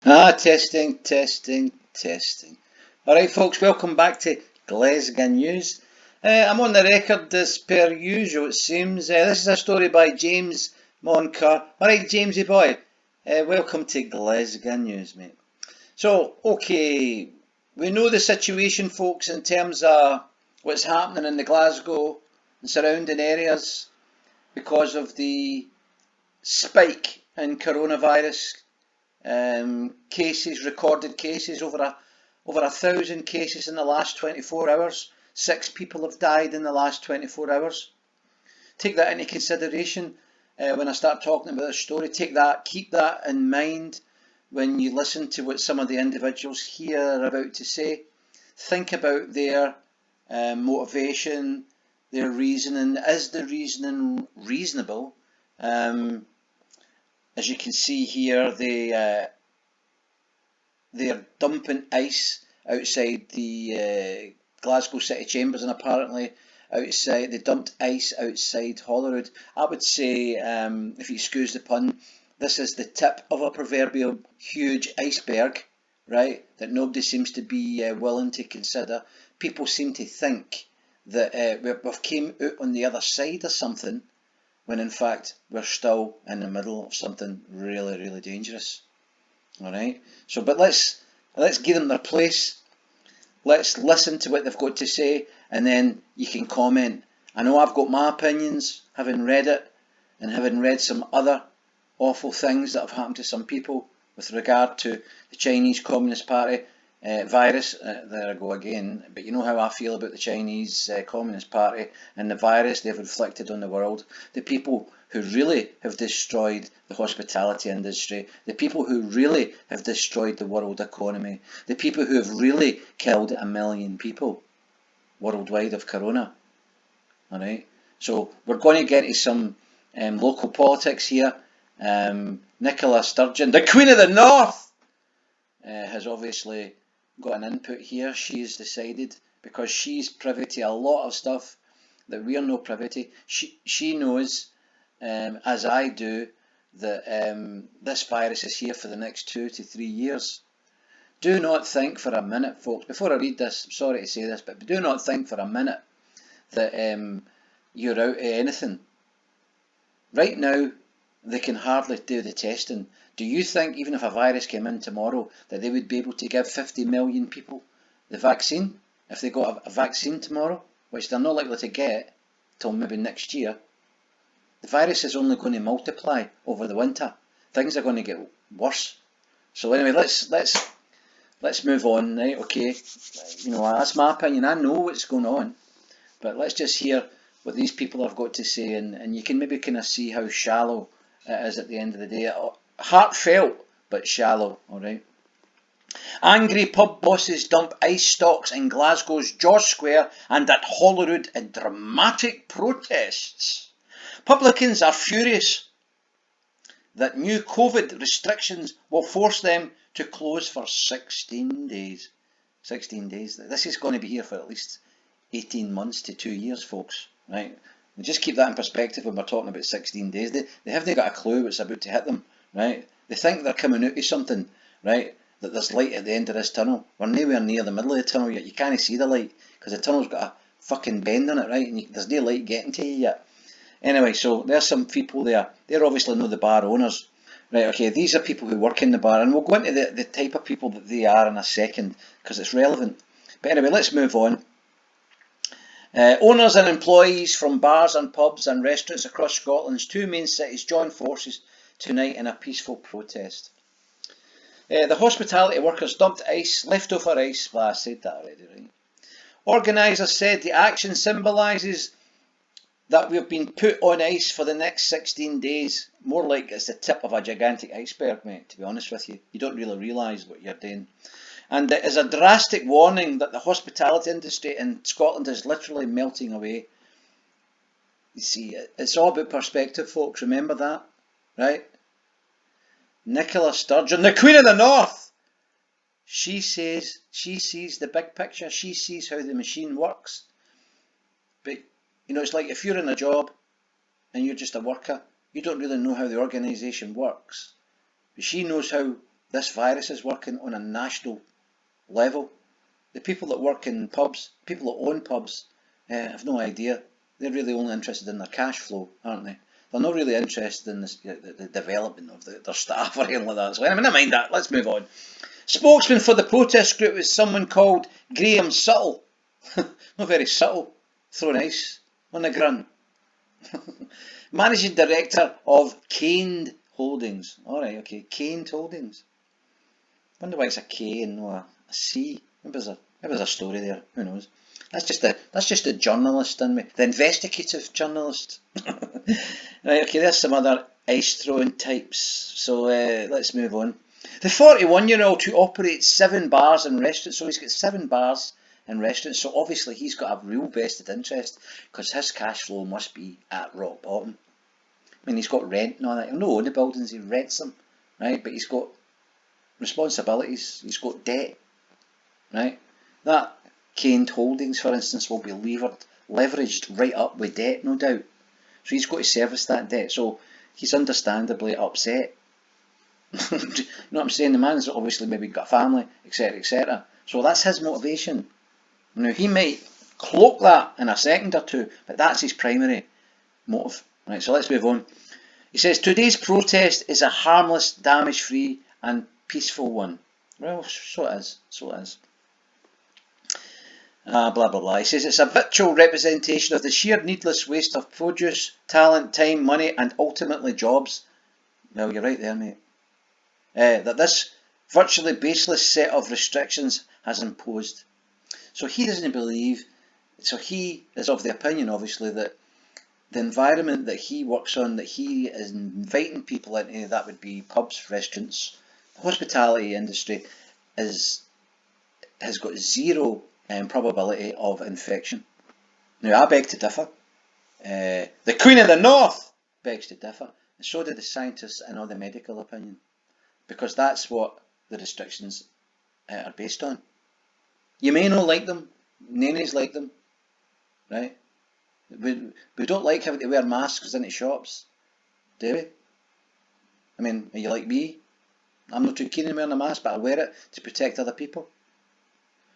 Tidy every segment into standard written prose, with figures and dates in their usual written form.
Testing, testing, testing. Alright, folks, welcome back to Glesga News. I'm on the record as per usual, it seems. This is a story by James Moncur. Alright, Jamesy boy, welcome to Glesga News, mate. So, okay, we know the situation, folks, in terms of what's happening in the Glasgow and surrounding areas because of the spike in coronavirus cases, recorded cases, over 1,000 cases in the last 24 hours. 6 people have died in the last 24 hours. Take that into consideration when I start talking about this story. Keep that in mind when you listen to what some of the individuals here are about to say. Think about their motivation, their reasoning. Is the reasoning reasonable? As you can see here, they're dumping ice outside the Glasgow City Chambers, and apparently outside they dumped ice outside Holyrood. I would say, if you excuse the pun, this is the tip of a proverbial huge iceberg, right? That nobody seems to be willing to consider. People seem to think that we've came out on the other side of something, when in fact we're still in the middle of something really, really dangerous. Alright, so but let's give them their place. Let's listen to what they've got to say, and then you can comment. I know I've got my opinions, having read it, and having read some other awful things that have happened to some people with regard to the Chinese Communist Party virus. There I go again. But you know how I feel about the Chinese Communist Party and the virus they've inflicted on the world. The people who really have destroyed the hospitality industry, the people who really have destroyed the world economy, the people who have really killed 1 million people worldwide of corona. Alright, so we're going to get into some local politics here. Nicola Sturgeon, the Queen of the North, has obviously got an input here. She's decided, because she's privy to a lot of stuff that we're not privy to. She knows, as I do, that this virus is here for the next 2 to 3 years. Do not think for a minute, folks, before I read this, I'm sorry to say this, but do not think for a minute that you're out of anything. Right now, they can hardly do the testing. Do you think even if a virus came in tomorrow that they would be able to give 50 million people the vaccine? If they got a vaccine tomorrow, which they're not likely to get till maybe next year, the virus is only going to multiply over the winter. Things are going to get worse. So anyway, let's move on, right? Okay, you know, that's my opinion. I know what's going on, but let's just hear what these people have got to say, and you can maybe kind of see how shallow it is at the end of the day. Heartfelt, but shallow, alright? Angry pub bosses dump ice stocks in Glasgow's George Square and at Holyrood in dramatic protests. Publicans are furious that new COVID restrictions will force them to close for 16 days. 16 days. This is going to be here for at least 18 months to 2 years, folks, right? Just keep that in perspective when we're talking about 16 days. They haven't got a clue what's about to hit them, right? They think they're coming out of something, right? That there's light at the end of this tunnel. We're nowhere near the middle of the tunnel yet. You can't see the light because the tunnel's got a fucking bend in it, right? And there's no light getting to you yet. Anyway, so there's some people there. They're obviously not the bar owners. Right, okay, these are people who work in the bar, and we'll go into the type of people that they are in a second because it's relevant. But anyway, let's move on. Owners and employees from bars and pubs and restaurants across Scotland's 2 main cities join forces tonight in a peaceful protest. The hospitality workers dumped leftover ice. Well, I said that already, right? Organisers said the action symbolises that we've been put on ice for the next 16 days. More like it's the tip of a gigantic iceberg, mate, to be honest with you. You don't really realise what you're doing. And it is a drastic warning that the hospitality industry in Scotland is literally melting away. You see, it's all about perspective, folks. Remember that, right? Nicola Sturgeon, the Queen of the North, she says she sees the big picture. She sees how the machine works. But, you know, it's like if you're in a job and you're just a worker, you don't really know how the organisation works. But she knows how this virus is working on a national level. The people that work in pubs, people that own pubs, have no idea. They're really only interested in their cash flow, aren't they? They're not really interested in the development of their staff or anything like that. So never mind that, let's move on. Spokesman for the protest group was someone called Graham Subtle. Not very subtle, throwing ice on the grun. Managing Director of Caned Holdings. Alright, okay, Caned Holdings. Wonder why it's a K and not a C. Maybe there's a story there, who knows. That's just the journalist in me, the investigative journalist. Right, okay, there's some other ice throwing types. So let's move on. The 41-year-old who operates 7 bars and restaurants, so he's got 7 bars and restaurants, so obviously he's got a real vested interest because his cash flow must be at rock bottom. I mean, he's got rent and all that. He'll not own the buildings, he rents them, right? But he's got responsibilities, he's got debt, right? That Caned Holdings, for instance, will be leveraged right up with debt, no doubt. So he's got to service that debt, so he's understandably upset. You know what I'm saying? The man's obviously maybe got a family, etc, etc. So that's his motivation. Now he might cloak that in a second or two, but that's his primary motive. Right, so let's move on. He says, today's protest is a harmless, damage-free and peaceful one. Well, so it is. So it is. Blah, blah, blah. He says, it's a virtual representation of the sheer needless waste of produce, talent, time, money and ultimately jobs. Well, you're right there, mate. That this virtually baseless set of restrictions has imposed. So he doesn't believe, so he is of the opinion, obviously, that the environment that he works on, that he is inviting people into, that would be pubs, restaurants, the hospitality industry, has got zero probability of infection. Now, I beg to differ. The Queen of the North begs to differ, and so do the scientists and all the medical opinion, because that's what the restrictions are based on. You may not like them, nannies like them, right? We don't like having to wear masks into shops, do we? I mean, are you like me? I'm not too keen on wearing a mask, but I wear it to protect other people.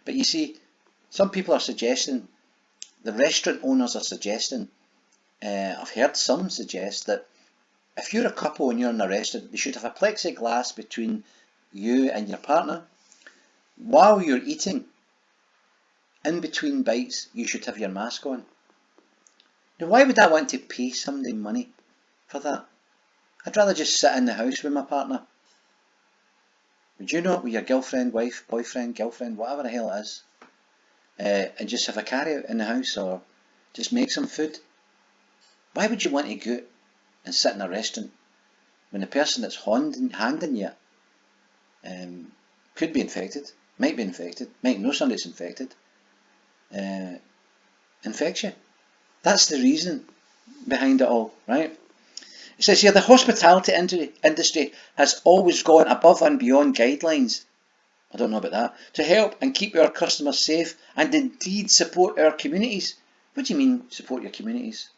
But you see, some people are suggesting, the restaurant owners are suggesting, I've heard some suggest that if you're a couple and you're in a restaurant, they should have a plexiglass between you and your partner. While you're eating, in between bites, you should have your mask on. Now, why would I want to pay somebody money for that? I'd rather just sit in the house with my partner. Would you not, with your girlfriend, wife, boyfriend, girlfriend, whatever the hell it is, and just have a carry out in the house or just make some food? Why would you want to go and sit in a restaurant when the person that's handing you could be infected, might be infected, might know somebody's infected, infects you? That's the reason behind it all, right? It says here, the hospitality industry has always gone above and beyond guidelines, I don't know about that, to help and keep our customers safe and indeed support our communities. What do you mean, support your communities?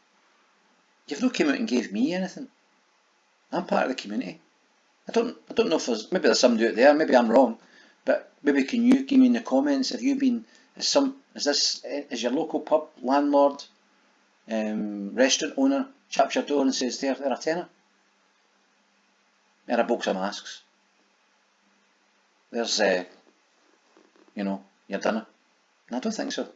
You've not come out and gave me anything. I'm part of the community. I don't know if maybe there's somebody out there, maybe I'm wrong, but maybe can you give me in the comments, have you been, is your local pub landlord, restaurant owner, chaps your door and says, they're a tenner, they're a box of masks, there's your dinner? And I don't think so,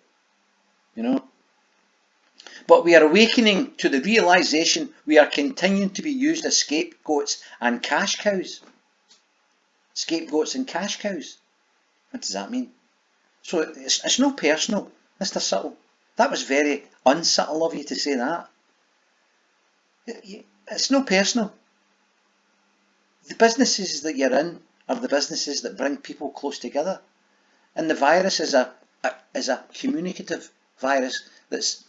but we are awakening to the realisation we are continuing to be used as scapegoats and cash cows. Scapegoats and cash cows. What does that mean? So it's not personal, Mr. Subtle. That was very unsubtle of you to say that. It's not personal. The businesses that you're in are the businesses that bring people close together. And the virus is a communicative virus that's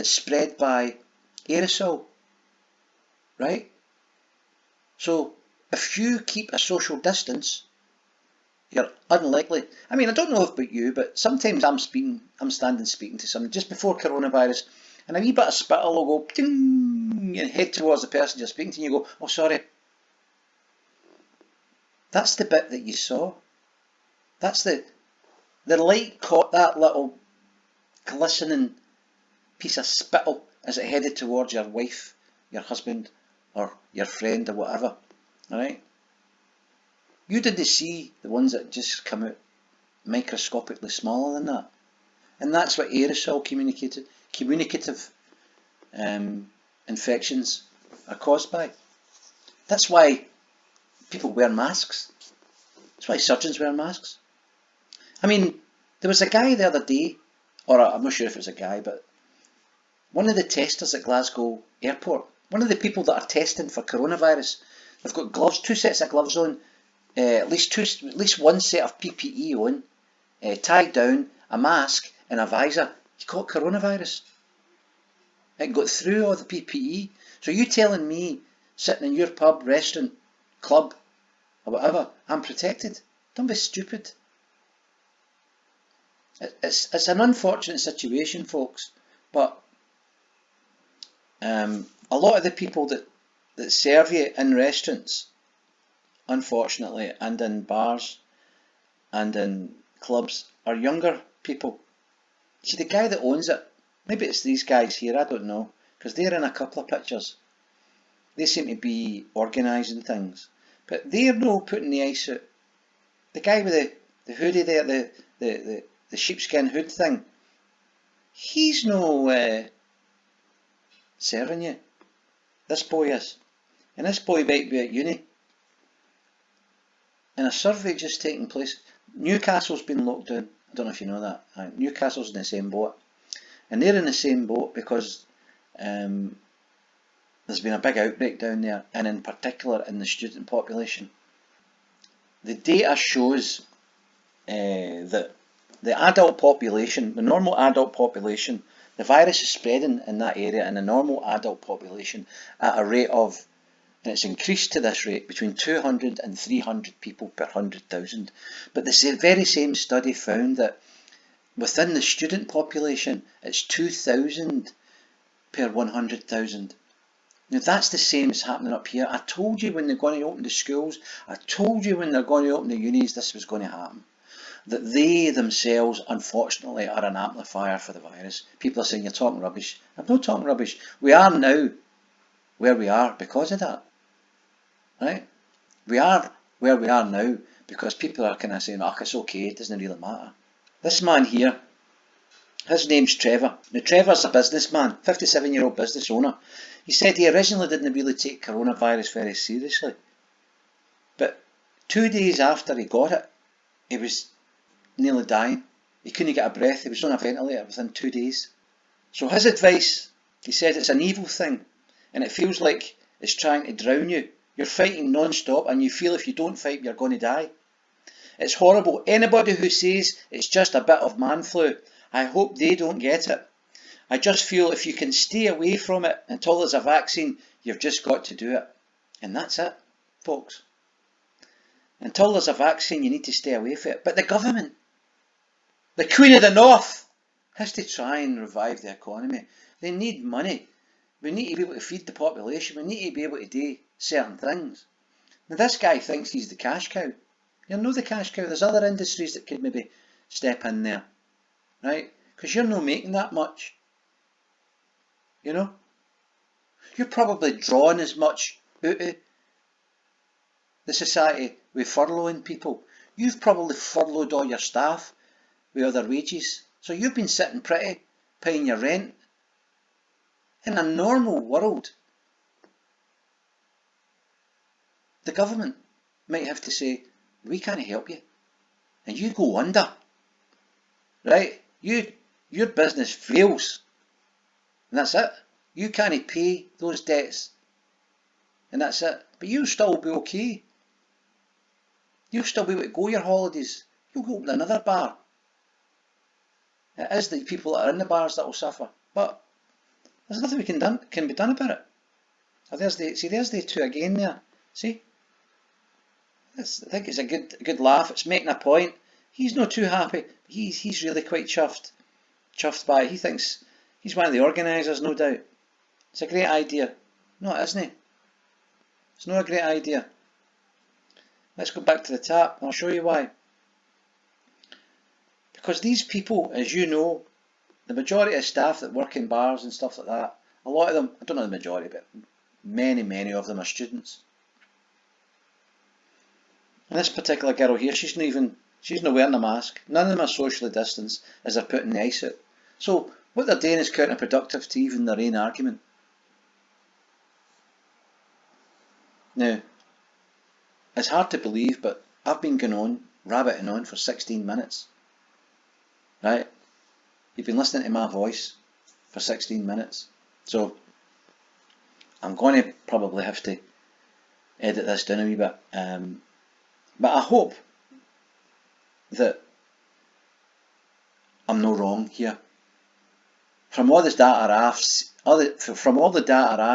spread by aerosol, right? So if you keep a social distance, you're unlikely. I mean, I don't know about you, but sometimes I'm standing speaking to someone just before coronavirus, and a wee bit of spittle will go ding and head towards the person you're speaking to, and you go, oh sorry. That's the bit that you saw. That's the light caught that little glistening piece of spittle as it headed towards your wife, your husband, or your friend, or whatever. Alright? You didn't see the ones that just come out microscopically smaller than that. And that's what aerosol communicative infections are caused by. That's why people wear masks. That's why surgeons wear masks. I mean, there was a guy the other day, or I'm not sure if it was a guy, but one of the testers at Glasgow Airport, one of the people that are testing for coronavirus, they've got gloves, 2 sets of gloves on, at least one set of PPE on, tied down, a mask and a visor. He caught coronavirus. It got through all the PPE. So you telling me, sitting in your pub, restaurant, club, or whatever, I'm protected? Don't be stupid. It's an unfortunate situation, folks, but a lot of the people that serve you in restaurants, unfortunately, and in bars and in clubs, are younger people. See, the guy that owns it, maybe it's these guys here, I don't know, because they're in a couple of pictures. They seem to be organising things, but they're no putting the ice out. The guy with the hoodie there, the sheepskin hood thing, he's no serving you. This boy is. And this boy might be at uni. And a survey just taking place. Newcastle's been locked down. I don't know if you know that. Newcastle's in the same boat. And they're in the same boat because there's been a big outbreak down there, and in particular in the student population. The data shows that the adult population, the normal adult population, the virus is spreading in that area in the normal adult population at a rate of, and it's increased to this rate, between 200 and 300 people per 100,000. But the very same study found that within the student population, it's 2,000 per 100,000. Now that's the same as happening up here. I told you when they're going to open the schools, I told you when they're going to open the unis, this was going to happen. That they themselves, unfortunately, are an amplifier for the virus. People are saying, you're talking rubbish. I'm not talking rubbish. We are now where we are because of that. Right? We are where we are now because people are kind of saying, oh, it's okay, it doesn't really matter. This man here, his name's Trevor. Now Trevor's a businessman, 57-year-old business owner. He said he originally didn't really take coronavirus very seriously. But 2 days after he got it, he was nearly dying. He couldn't get a breath. He was on a ventilator within 2 days. So his advice, he said, it's an evil thing and it feels like it's trying to drown you. You're fighting non-stop and you feel if you don't fight you're going to die. It's horrible. Anybody who says it's just a bit of man flu, I hope they don't get it. I just feel if you can stay away from it until there's a vaccine, you've just got to do it. And that's it, folks. Until there's a vaccine, you need to stay away from it. But the government, the Queen of the North, has to try and revive the economy. They need money. We need to be able to feed the population. We need to be able to do certain things. Now this guy thinks he's the cash cow. You're not the cash cow. There's other industries that could maybe step in there. Right? Because you're not making that much. You know? You're probably drawing as much out of the society with furloughing people. You've probably furloughed all your staff with other wages. So you've been sitting pretty, paying your rent. In a normal world, the government might have to say, we can't help you. And you go under. Right? Your business fails. And that's it. You can't pay those debts. And that's it. But you'll still be okay. You'll still be able to go your holidays. You'll go to another bar. It is the people that are in the bars that will suffer. But there's nothing can be done about it. Oh, there's the two again there. See? I think it's a good laugh. It's making a point. He's not too happy. He's really quite chuffed by it. He thinks he's one of the organisers, no doubt. It's a great idea. No, it isn't. It's not a great idea. Let's go back to the tap. I'll show you why. Because these people, as you know, the majority of staff that work in bars and stuff like that, a lot of them, I don't know the majority, but many of them are students. And this particular girl here, she's not wearing a mask. None of them are socially distanced as they're putting the ice out. So what they're doing is counterproductive to even their own argument. Now, it's hard to believe, but I've been going on, rabbiting on for 16 minutes. Right? You've been listening to my voice for 16 minutes. So I'm going to probably have to edit this down a wee bit. But I hope that I'm no wrong here. From all the data I've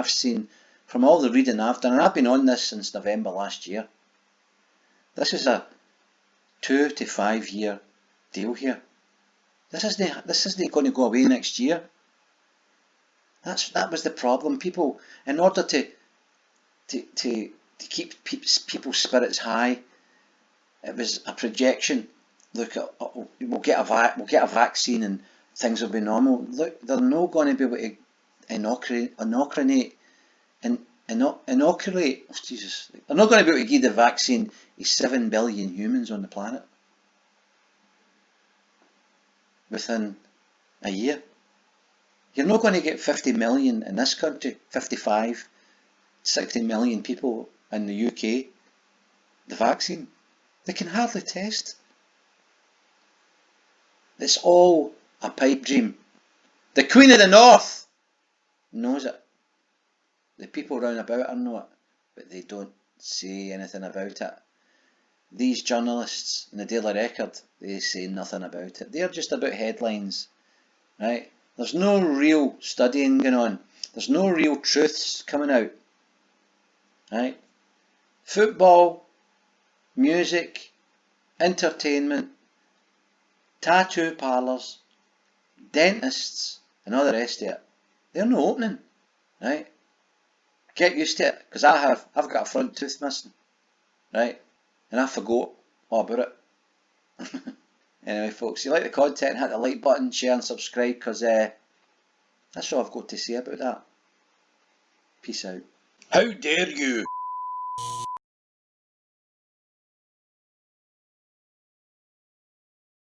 seen, from all the reading I've done, and I've been on this since November last year, this is a 2 to 5 year deal here. This isn't going to go away next year. That was the problem. People, in order to keep people's spirits high, it was a projection. Look, we'll get a vaccine and things will be normal. Look, they're not going to be able to inoculate. They're not going to be able to give the vaccine to 7 billion humans on the planet within a year. You're not going to get 50 million in this country, 55, 60 million people in the UK, the vaccine. They can hardly test. It's all a pipe dream. The Queen of the North knows it. The people round about her know it, but they don't say anything about it. These journalists in the Daily Record, they say nothing about it. They're just about headlines, right? There's no real studying going on. There's no real truths coming out, right? Football, music, entertainment, tattoo parlours, dentists, and all the rest of it, they're not opening, right? Get used to it, because I've got a front tooth missing, right? And I forgot all about it. Anyway, folks, if you like the content, hit the like button, share and subscribe, because that's all I've got to say about that. Peace out. How dare you!